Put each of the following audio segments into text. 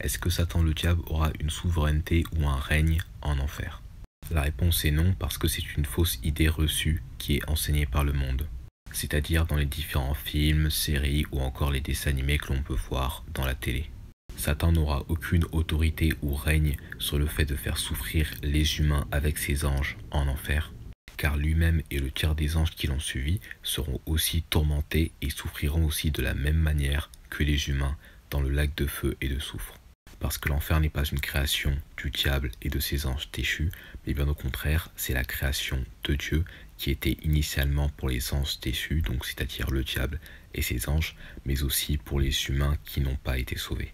Est-ce que Satan le diable aura une souveraineté ou un règne en enfer? La réponse est non, parce que c'est une fausse idée reçue qui est enseignée par le monde. C'est-à-dire dans les différents films, séries ou encore les dessins animés que l'on peut voir dans la télé. Satan n'aura aucune autorité ou règne sur le fait de faire souffrir les humains avec ses anges en enfer, car lui-même et le tiers des anges qui l'ont suivi seront aussi tourmentés et souffriront aussi de la même manière que les humains dans le lac de feu et de soufre. Parce que l'enfer n'est pas une création du diable et de ses anges déchus, mais bien au contraire, c'est la création de Dieu qui était initialement pour les anges déchus, donc c'est-à-dire le diable et ses anges, mais aussi pour les humains qui n'ont pas été sauvés.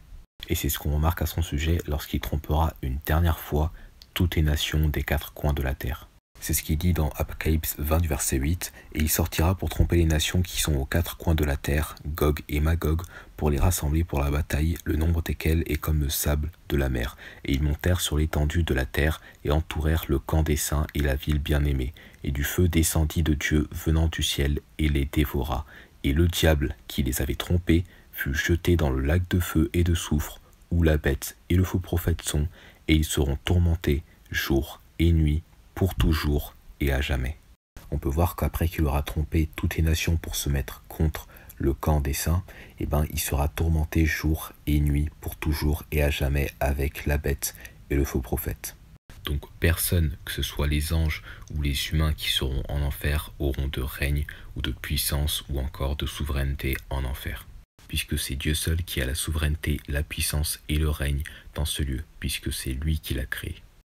Et c'est ce qu'on remarque à son sujet lorsqu'il trompera une dernière fois toutes les nations des quatre coins de la terre. C'est ce qu'il dit dans Apocalypse 20 du verset 8, et il sortira pour tromper les nations qui sont aux quatre coins de la terre, Gog et Magog, pour les rassembler pour la bataille, le nombre desquels est comme le sable de la mer. Et ils montèrent sur l'étendue de la terre et entourèrent le camp des saints et la ville bien-aimée. Et du feu descendit de Dieu venant du ciel et les dévora. Et le diable qui les avait trompés fut jeté dans le lac de feu et de soufre, où la bête et le faux prophète sont, et ils seront tourmentés jour et nuit, pour toujours et à jamais. On peut voir qu'après qu'il aura trompé toutes les nations pour se mettre contre le camp des saints, il sera tourmenté jour et nuit pour toujours et à jamais avec la bête et le faux prophète. Donc personne, que ce soit les anges ou les humains qui seront en enfer, auront de règne ou de puissance ou encore de souveraineté en enfer. Puisque c'est Dieu seul qui a la souveraineté, la puissance et le règne dans ce lieu, puisque c'est lui qui l'a créé.